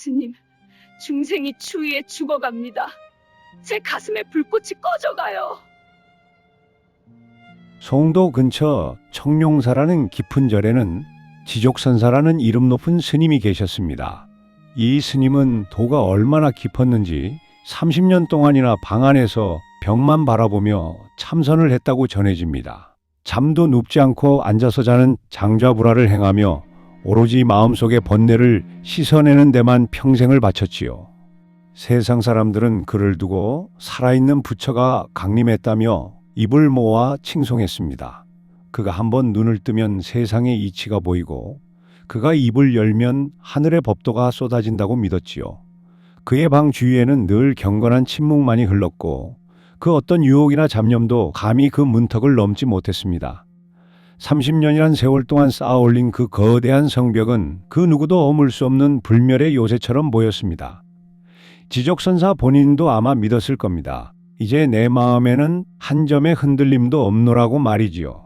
스님, 중생이 추위에 죽어갑니다. 제 가슴에 불꽃이 꺼져가요. 송도 근처 청룡사라는 깊은 절에는 지족선사라는 이름 높은 스님이 계셨습니다. 이 스님은 도가 얼마나 깊었는지 30년 동안이나 방 안에서 벽만 바라보며 참선을 했다고 전해집니다. 잠도 눕지 않고 앉아서 자는 장좌불화를 행하며 오로지 마음속의 번뇌를 씻어내는 데만 평생을 바쳤지요. 세상 사람들은 그를 두고 살아있는 부처가 강림했다며 입을 모아 칭송했습니다. 그가 한번 눈을 뜨면 세상의 이치가 보이고 그가 입을 열면 하늘의 법도가 쏟아진다고 믿었지요. 그의 방 주위에는 늘 경건한 침묵만이 흘렀고 그 어떤 유혹이나 잡념도 감히 그 문턱을 넘지 못했습니다. 30년이란 세월 동안 쌓아올린 그 거대한 성벽은 그 누구도 허물 수 없는 불멸의 요새처럼 보였습니다. 지족선사 본인도 아마 믿었을 겁니다. 이제 내 마음에는 한 점의 흔들림도 없노라고 말이지요.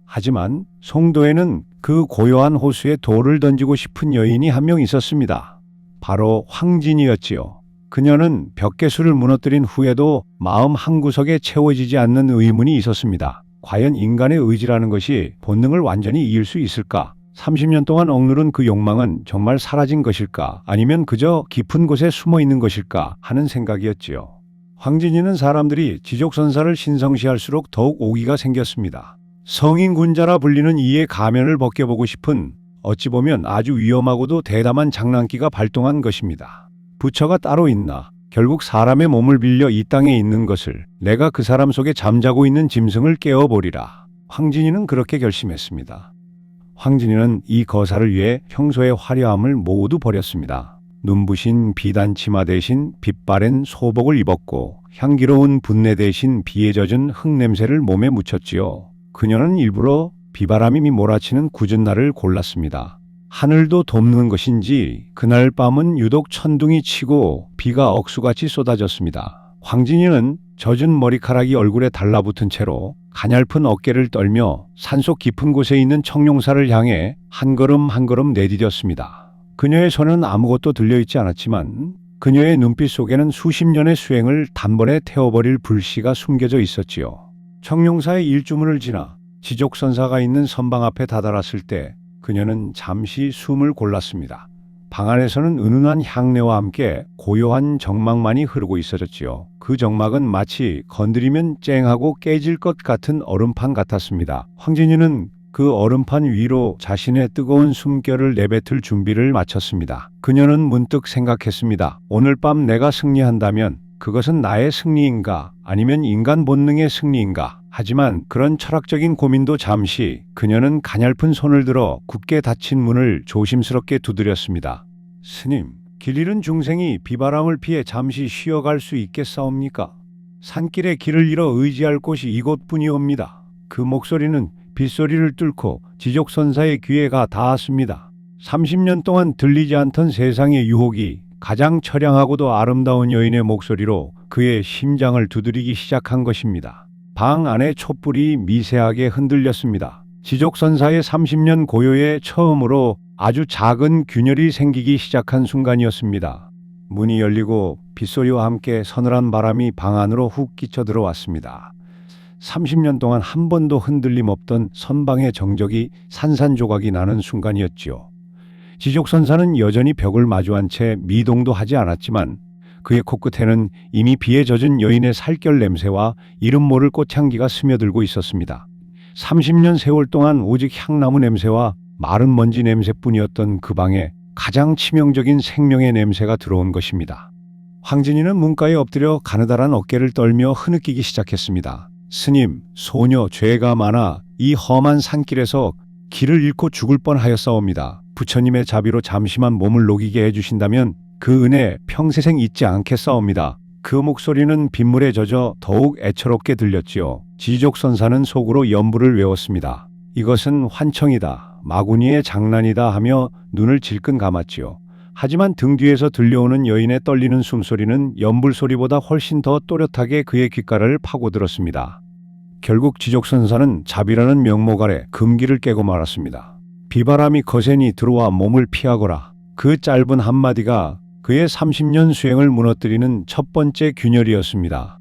하지만 송도에는 그 고요한 호수에 돌을 던지고 싶은 여인이 한 명 있었습니다. 바로 황진이었지요. 그녀는 벽계수를 무너뜨린 후에도 마음 한구석에 채워지지 않는 의문이 있었습니다. 과연 인간의 의지라는 것이 본능을 완전히 이길 수 있을까? 30년 동안 억누른 그 욕망은 정말 사라진 것일까? 아니면 그저 깊은 곳에 숨어 있는 것일까? 하는 생각이었지요. 황진이는 사람들이 지족선사를 신성시할수록 더욱 오기가 생겼습니다. 성인군자라 불리는 이의 가면을 벗겨보고 싶은 어찌 보면 아주 위험하고도 대담한 장난기가 발동한 것입니다. 부처가 따로 있나? 결국 사람의 몸을 빌려 이 땅에 있는 것을 내가 그 사람 속에 잠자고 있는 짐승을 깨워보리라. 황진이는 그렇게 결심했습니다. 황진이는 이 거사를 위해 평소의 화려함을 모두 버렸습니다. 눈부신 비단 치마 대신 빛바랜 소복을 입었고 향기로운 분내 대신 비에 젖은 흙냄새를 몸에 묻혔지요. 그녀는 일부러 비바람이 몰아치는 굳은 날을 골랐습니다. 하늘도 돕는 것인지 그날 밤은 유독 천둥이 치고 비가 억수같이 쏟아졌습니다. 황진이는 젖은 머리카락이 얼굴에 달라붙은 채로 가냘픈 어깨를 떨며 산속 깊은 곳에 있는 청룡사를 향해 한 걸음 한 걸음 내디뎠습니다. 그녀의 손은 아무것도 들려있지 않았지만 그녀의 눈빛 속에는 수십 년의 수행을 단번에 태워버릴 불씨가 숨겨져 있었지요. 청룡사의 일주문을 지나 지족선사가 있는 선방 앞에 다다랐을 때 그녀는 잠시 숨을 골랐습니다. 방 안에서는 은은한 향내와 함께 고요한 정막만이 흐르고 있어졌지요. 그 정막은 마치 건드리면 쨍하고 깨질 것 같은 얼음판 같았습니다. 황진이는 그 얼음판 위로 자신의 뜨거운 숨결을 내뱉을 준비를 마쳤습니다. 그녀는 문득 생각했습니다. 오늘 밤 내가 승리한다면 그것은 나의 승리인가 아니면 인간 본능의 승리인가? 하지만 그런 철학적인 고민도 잠시 그녀는 가냘픈 손을 들어 굳게 닫힌 문을 조심스럽게 두드렸습니다. 스님, 길 잃은 중생이 비바람을 피해 잠시 쉬어갈 수 있겠사옵니까? 산길에 길을 잃어 의지할 곳이 이곳뿐이옵니다. 그 목소리는 빗소리를 뚫고 지족선사의 귀에가 닿았습니다. 30년 동안 들리지 않던 세상의 유혹이 가장 처량하고도 아름다운 여인의 목소리로 그의 심장을 두드리기 시작한 것입니다. 방 안의 촛불이 미세하게 흔들렸습니다. 지족선사의 30년 고요에 처음으로 아주 작은 균열이 생기기 시작한 순간이었습니다. 문이 열리고 빗소리와 함께 서늘한 바람이 방 안으로 훅 끼쳐 들어왔습니다. 30년 동안 한 번도 흔들림 없던 선방의 정적이 산산조각이 나는 순간이었지요. 지족선사는 여전히 벽을 마주한 채 미동도 하지 않았지만 그의 코끝에는 이미 비에 젖은 여인의 살결 냄새와 이름 모를 꽃향기가 스며들고 있었습니다. 30년 세월 동안 오직 향나무 냄새와 마른 먼지 냄새뿐이었던 그 방에 가장 치명적인 생명의 냄새가 들어온 것입니다. 황진이는 문가에 엎드려 가느다란 어깨를 떨며 흐느끼기 시작했습니다. 스님, 소녀 죄가 많아 이 험한 산길에서 길을 잃고 죽을 뻔하였사옵니다. 부처님의 자비로 잠시만 몸을 녹이게 해주신다면 그 은혜 평생 잊지 않겠사옵니다. 그 목소리는 빗물에 젖어 더욱 애처롭게 들렸지요. 지족선사는 속으로 연부를 외웠습니다. 이것은 환청이다, 마구니의 장난이다 하며 눈을 질끈 감았지요. 하지만 등 뒤에서 들려오는 여인의 떨리는 숨소리는 연불 소리보다 훨씬 더 또렷하게 그의 귓가를 파고들었습니다. 결국 지족선사는 자비라는 명목 아래 금기를 깨고 말았습니다. 비바람이 거센히 들어와 몸을 피하거라. 그 짧은 한마디가 그의 30년 수행을 무너뜨리는 첫 번째 균열이었습니다.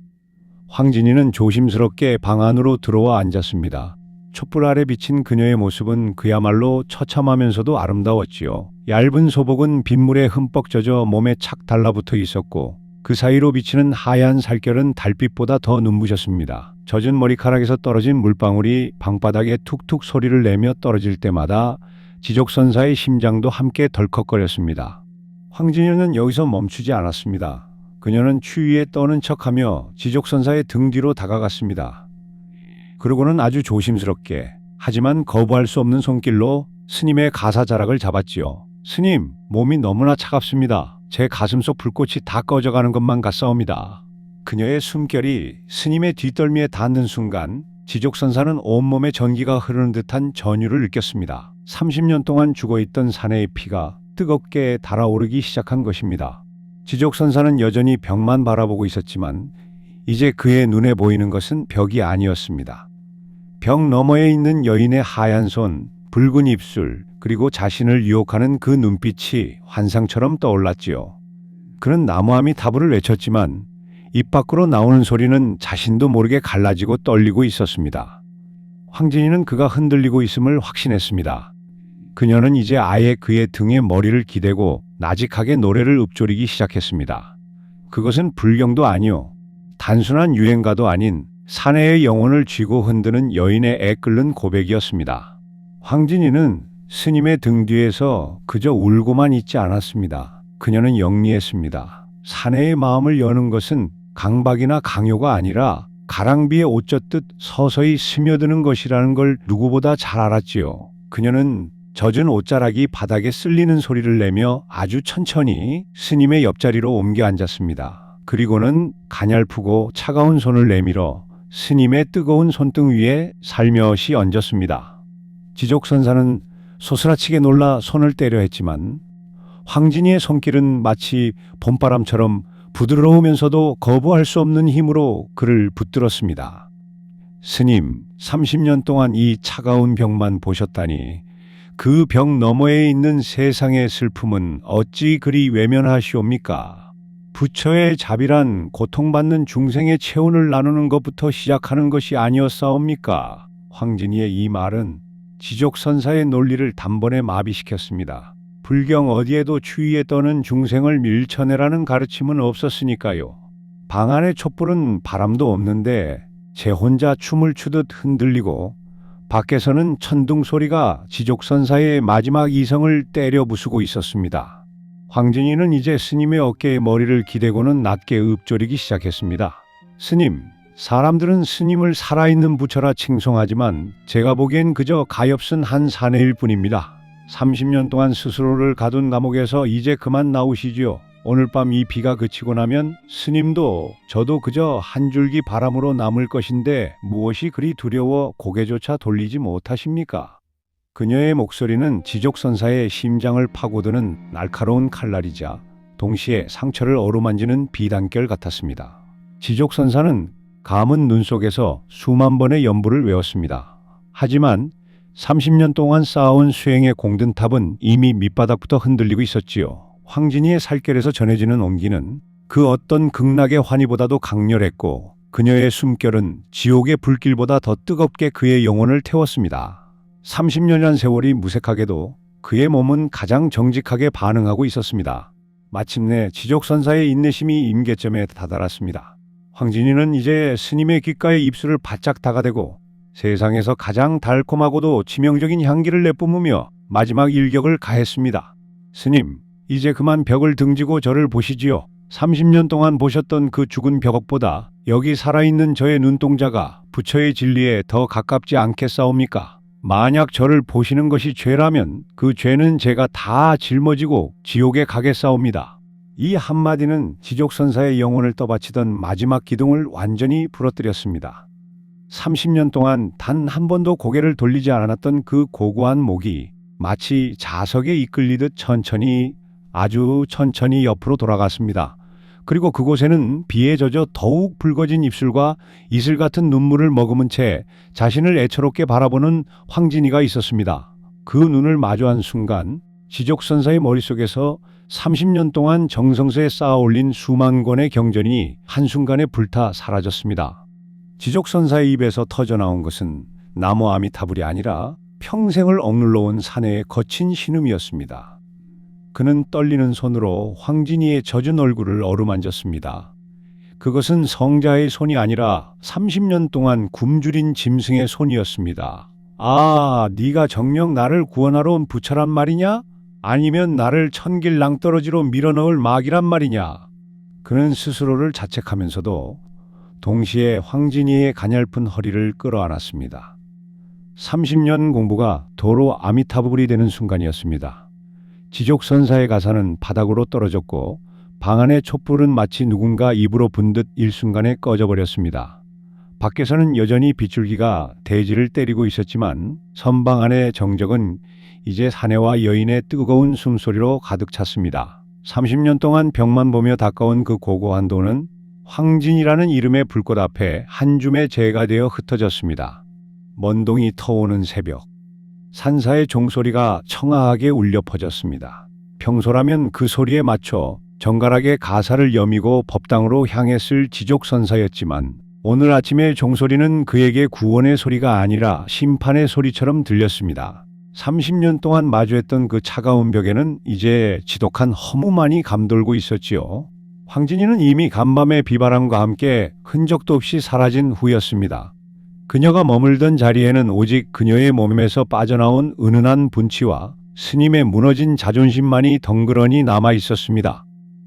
황진이는 조심스럽게 방 안으로 들어와 앉았습니다. 촛불 아래 비친 그녀의 모습은 그야말로 처참하면서도 아름다웠지요. 얇은 소복은 빗물에 흠뻑 젖어 몸에 착 달라붙어 있었고 그 사이로 비치는 하얀 살결은 달빛보다 더 눈부셨습니다. 젖은 머리카락에서 떨어진 물방울이 방바닥에 툭툭 소리를 내며 떨어질 때마다 지족선사의 심장도 함께 덜컥거렸습니다. 황진이는 여기서 멈추지 않았습니다. 그녀는 추위에 떠는 척하며 지족선사의 등 뒤로 다가갔습니다. 그러고는 아주 조심스럽게 하지만 거부할 수 없는 손길로 스님의 가사자락을 잡았지요. 스님, 몸이 너무나 차갑습니다. 제 가슴속 불꽃이 다 꺼져가는 것만 같사옵니다. 그녀의 숨결이 스님의 뒷덜미에 닿는 순간 지족선사는 온몸에 전기가 흐르는 듯한 전율을 느꼈습니다. 30년 동안 죽어있던 사내의 피가 뜨겁게 달아오르기 시작한 것입니다. 지족선사는 여전히 벽만 바라보고 있었지만 이제 그의 눈에 보이는 것은 벽이 아니었습니다. 벽 너머에 있는 여인의 하얀 손, 붉은 입술, 그리고 자신을 유혹하는 그 눈빛이 환상처럼 떠올랐지요. 그는 나무아미 타부를 외쳤지만 입 밖으로 나오는 소리는 자신도 모르게 갈라지고 떨리고 있었습니다. 황진이는 그가 흔들리고 있음을 확신했습니다. 그녀는 이제 아예 그의 등에 머리를 기대고 나직하게 노래를 읊조리기 시작했습니다. 그것은 불경도 아니요, 단순한 유행가도 아닌 사내의 영혼을 쥐고 흔드는 여인의 애끓는 고백이었습니다. 황진이는 스님의 등 뒤에서 그저 울고만 있지 않았습니다. 그녀는 영리했습니다. 사내의 마음을 여는 것은 강박이나 강요가 아니라 가랑비에 옷 젖듯 서서히 스며드는 것이라는 걸 누구보다 잘 알았지요. 그녀는 젖은 옷자락이 바닥에 쓸리는 소리를 내며 아주 천천히 스님의 옆자리로 옮겨 앉았습니다. 그리고는 가냘프고 차가운 손을 내밀어 스님의 뜨거운 손등 위에 살며시 얹었습니다. 지족선사는 소스라치게 놀라 손을 떼려 했지만 황진이의 손길은 마치 봄바람처럼 부드러우면서도 거부할 수 없는 힘으로 그를 붙들었습니다. 스님, 30년 동안 이 차가운 벽만 보셨다니 그 벽 너머에 있는 세상의 슬픔은 어찌 그리 외면하시옵니까? 부처의 자비란 고통받는 중생의 체온을 나누는 것부터 시작하는 것이 아니었사옵니까? 황진이의 이 말은 지족선사의 논리를 단번에 마비시켰습니다. 불경 어디에도 추위에 떠는 중생을 밀쳐내라는 가르침은 없었으니까요. 방 안의 촛불은 바람도 없는데 제 혼자 춤을 추듯 흔들리고 밖에서는 천둥 소리가 지족선사의 마지막 이성을 때려 부수고 있었습니다. 황진이는 이제 스님의 어깨에 머리를 기대고는 낮게 읊조리기 시작했습니다. 스님, 사람들은 스님을 살아있는 부처라 칭송하지만 제가 보기엔 그저 가엾은 한 사내일 뿐입니다. 30년 동안 스스로를 가둔 감옥에서 이제 그만 나오시지요. 오늘 밤 이 비가 그치고 나면 스님도 저도 그저 한 줄기 바람으로 남을 것인데 무엇이 그리 두려워 고개조차 돌리지 못하십니까? 그녀의 목소리는 지족선사의 심장을 파고드는 날카로운 칼날이자 동시에 상처를 어루만지는 비단결 같았습니다. 지족선사는 감은 눈 속에서 수만 번의 연부를 외웠습니다. 하지만 30년 동안 쌓아온 수행의 공든탑은 이미 밑바닥부터 흔들리고 있었지요. 황진이의 살결에서 전해지는 온기는 그 어떤 극락의 환희보다도 강렬했고 그녀의 숨결은 지옥의 불길보다 더 뜨겁게 그의 영혼을 태웠습니다. 30년이란 세월이 무색하게도 그의 몸은 가장 정직하게 반응하고 있었습니다. 마침내 지족선사의 인내심이 임계점에 다다랐습니다. 황진이는 이제 스님의 귓가에 입술을 바짝 다가대고 세상에서 가장 달콤하고도 치명적인 향기를 내뿜으며 마지막 일격을 가했습니다. 스님, 이제 그만 벽을 등지고 저를 보시지요. 30년 동안 보셨던 그 죽은 벽보다 여기 살아있는 저의 눈동자가 부처의 진리에 더 가깝지 않겠사옵니까? 만약 저를 보시는 것이 죄라면 그 죄는 제가 다 짊어지고 지옥에 가겠사옵니다. 이 한마디는 지족선사의 영혼을 떠받치던 마지막 기둥을 완전히 부러뜨렸습니다. 30년 동안 단 한 번도 고개를 돌리지 않았던 그 고고한 목이 마치 자석에 이끌리듯 천천히, 아주 천천히 옆으로 돌아갔습니다. 그리고 그곳에는 비에 젖어 더욱 붉어진 입술과 이슬 같은 눈물을 머금은 채 자신을 애처롭게 바라보는 황진이가 있었습니다. 그 눈을 마주한 순간 지족선사의 머릿속에서 30년 동안 정성스레 쌓아 올린 수만 권의 경전이 한순간에 불타 사라졌습니다. 지족선사의 입에서 터져나온 것은 나무 아미타불이 아니라 평생을 억눌러 온 사내의 거친 신음이었습니다. 그는 떨리는 손으로 황진이의 젖은 얼굴을 어루만졌습니다. 그것은 성자의 손이 아니라 30년 동안 굶주린 짐승의 손이었습니다. 아, 네가 정녕 나를 구원하러 온 부처란 말이냐? 아니면 나를 천길 낭떠러지로 밀어넣을 마귀란 말이냐? 그는 스스로를 자책하면서도 동시에 황진이의 가냘픈 허리를 끌어안았습니다. 30년 공부가 도로 아미타불이 되는 순간이었습니다. 지족선사의 가사는 바닥으로 떨어졌고 방 안의 촛불은 마치 누군가 입으로 분 듯 일순간에 꺼져버렸습니다. 밖에서는 여전히 빗줄기가 대지를 때리고 있었지만 선방 안의 정적은 이제 사내와 여인의 뜨거운 숨소리로 가득 찼습니다. 30년 동안 벽만 보며 닦아온 그 고고한 도는 황진이라는 이름의 불꽃 앞에 한 줌의 재가 되어 흩어졌습니다. 먼동이 터오는 새벽, 산사의 종소리가 청아하게 울려 퍼졌습니다. 평소라면 그 소리에 맞춰 정갈하게 가사를 여미고 법당으로 향했을 지족선사였지만 오늘 아침의 종소리는 그에게 구원의 소리가 아니라 심판의 소리처럼 들렸습니다. 30년 동안 마주했던 그 차가운 벽에는 이제 지독한 허무만이 감돌고 있었지요. 황진이는 이미 간밤의 비바람과 함께 흔적도 없이 사라진 후였습니다. 그녀가 머물던 자리에는 오직 그녀의 몸에서 빠져나온 은은한 분치와 스님의 무너진 자존심만이 덩그러니 남아 있었습니다.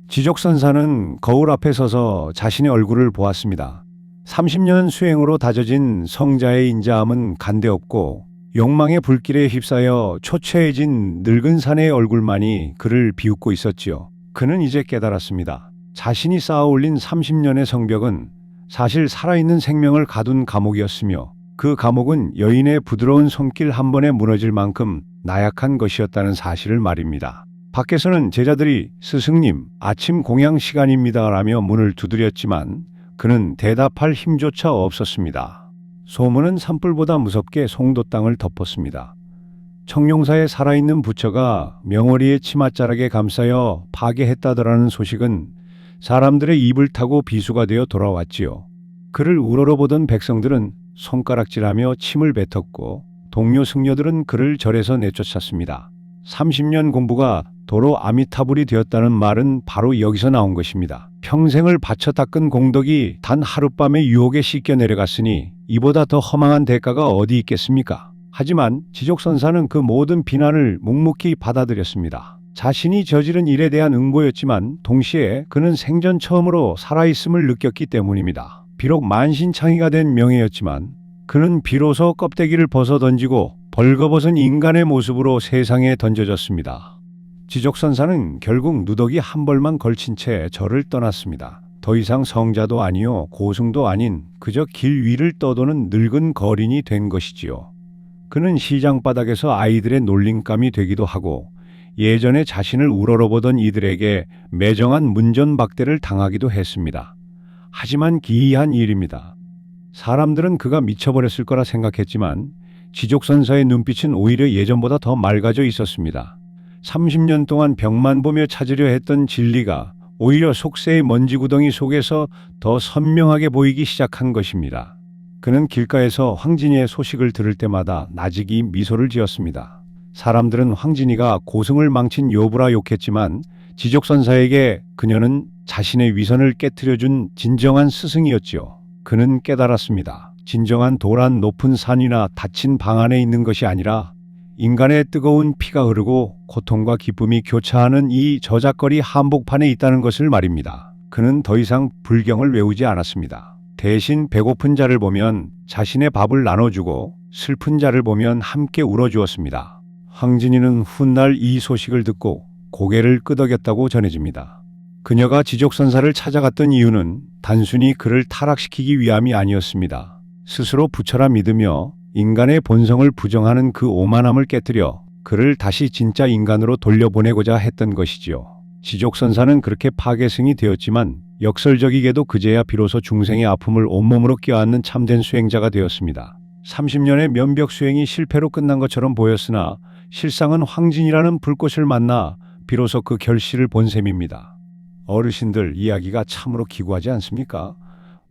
지족선사는 거울 앞에 서서 자신의 얼굴을 보았습니다. 30년 수행으로 다져진 성자의 인자함은 간데없고 욕망의 불길에 휩싸여 초췌해진 늙은 사내의 얼굴만이 그를 비웃고 있었지요. 그는 이제 깨달았습니다. 자신이 쌓아올린 30년의 성벽은 사실 살아있는 생명을 가둔 감옥이었으며 그 감옥은 여인의 부드러운 손길 한 번에 무너질 만큼 나약한 것이었다는 사실을 말입니다. 밖에서는 제자들이 스승님, 아침 공양 시간입니다 라며 문을 두드렸지만 그는 대답할 힘조차 없었습니다. 소문은 산불보다 무섭게 송도 땅을 덮었습니다. 청룡사에 살아있는 부처가 명월이의 치맛자락에 감싸여 파괴했다더라는 소식은 사람들의 입을 타고 비수가 되어 돌아왔지요. 그를 우러러보던 백성들은 손가락질하며 침을 뱉었고 동료 승려들은 그를 절에서 내쫓았습니다. 30년 공부가 도로 아미타불이 되었다는 말은 바로 여기서 나온 것입니다. 평생을 바쳐 닦은 공덕이 단 하룻밤의 유혹에 씻겨 내려갔으니 이보다 더 허망한 대가가 어디 있겠습니까? 하지만 지족선사는 그 모든 비난을 묵묵히 받아들였습니다. 자신이 저지른 일에 대한 응보였지만 동시에 그는 생전 처음으로 살아있음을 느꼈기 때문입니다. 비록 만신창이가 된 명예였지만 그는 비로소 껍데기를 벗어던지고 벌거벗은 인간의 모습으로 세상에 던져졌습니다. 지족선사는 결국 누더기 한 벌만 걸친 채 절을 떠났습니다. 더 이상 성자도 아니요 고승도 아닌 그저 길 위를 떠도는 늙은 거린이 된 것이지요. 그는 시장 바닥에서 아이들의 놀림감이 되기도 하고 예전에 자신을 우러러보던 이들에게 매정한 문전박대를 당하기도 했습니다. 하지만 기이한 일입니다. 사람들은 그가 미쳐버렸을 거라 생각했지만 지족선사의 눈빛은 오히려 예전보다 더 맑아져 있었습니다. 30년 동안 벽만 보며 찾으려 했던 진리가 오히려 속세의 먼지구덩이 속에서 더 선명하게 보이기 시작한 것입니다. 그는 길가에서 황진이의 소식을 들을 때마다 나직이 미소를 지었습니다. 사람들은 황진이가 고승을 망친 요부라 욕했지만 지족선사에게 그녀는 자신의 위선을 깨트려준 진정한 스승이었지요. 그는 깨달았습니다. 진정한 도란 높은 산이나 닫힌 방 안에 있는 것이 아니라 인간의 뜨거운 피가 흐르고 고통과 기쁨이 교차하는 이 저작거리 한복판에 있다는 것을 말입니다. 그는 더 이상 불경을 외우지 않았습니다. 대신 배고픈 자를 보면 자신의 밥을 나눠주고 슬픈 자를 보면 함께 울어주었습니다. 황진이는 훗날 이 소식을 듣고 고개를 끄덕였다고 전해집니다. 그녀가 지족선사를 찾아갔던 이유는 단순히 그를 타락시키기 위함이 아니었습니다. 스스로 부처라 믿으며 인간의 본성을 부정하는 그 오만함을 깨뜨려 그를 다시 진짜 인간으로 돌려보내고자 했던 것이지요. 지족선사는 그렇게 파괴승이 되었지만 역설적이게도 그제야 비로소 중생의 아픔을 온몸으로 껴안는 참된 수행자가 되었습니다. 30년의 면벽 수행이 실패로 끝난 것처럼 보였으나 실상은 황진이라는 불꽃을 만나 비로소 그 결실을 본 셈입니다. 어르신들 이야기가 참으로 기구하지 않습니까?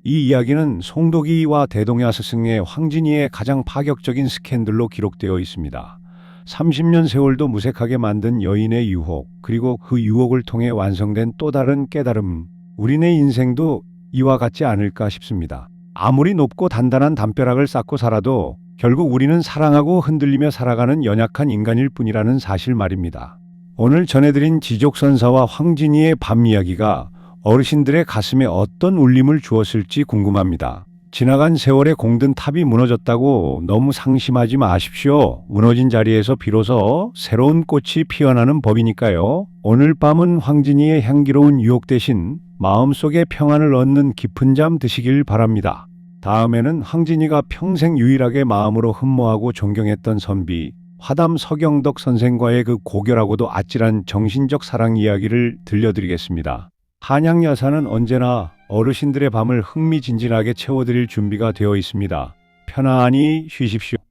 이 이야기는 송도기와 대동야 스승의 황진이의 가장 파격적인 스캔들로 기록되어 있습니다. 30년 세월도 무색하게 만든 여인의 유혹, 그리고 그 유혹을 통해 완성된 또 다른 깨달음. 우리네 인생도 이와 같지 않을까 싶습니다. 아무리 높고 단단한 담벼락을 쌓고 살아도 결국 우리는 사랑하고 흔들리며 살아가는 연약한 인간일 뿐이라는 사실 말입니다. 오늘 전해드린 지족선사와 황진이의 밤 이야기가 어르신들의 가슴에 어떤 울림을 주었을지 궁금합니다. 지나간 세월의 공든 탑이 무너졌다고 너무 상심하지 마십시오. 무너진 자리에서 비로소 새로운 꽃이 피어나는 법이니까요. 오늘 밤은 황진이의 향기로운 유혹 대신 마음속에 평안을 얻는 깊은 잠 드시길 바랍니다. 다음에는 황진이가 평생 유일하게 마음으로 흠모하고 존경했던 선비 화담 서경덕 선생과의 그 고결하고도 아찔한 정신적 사랑 이야기를 들려드리겠습니다. 한양야사는 언제나 어르신들의 밤을 흥미진진하게 채워드릴 준비가 되어 있습니다. 편안히 쉬십시오.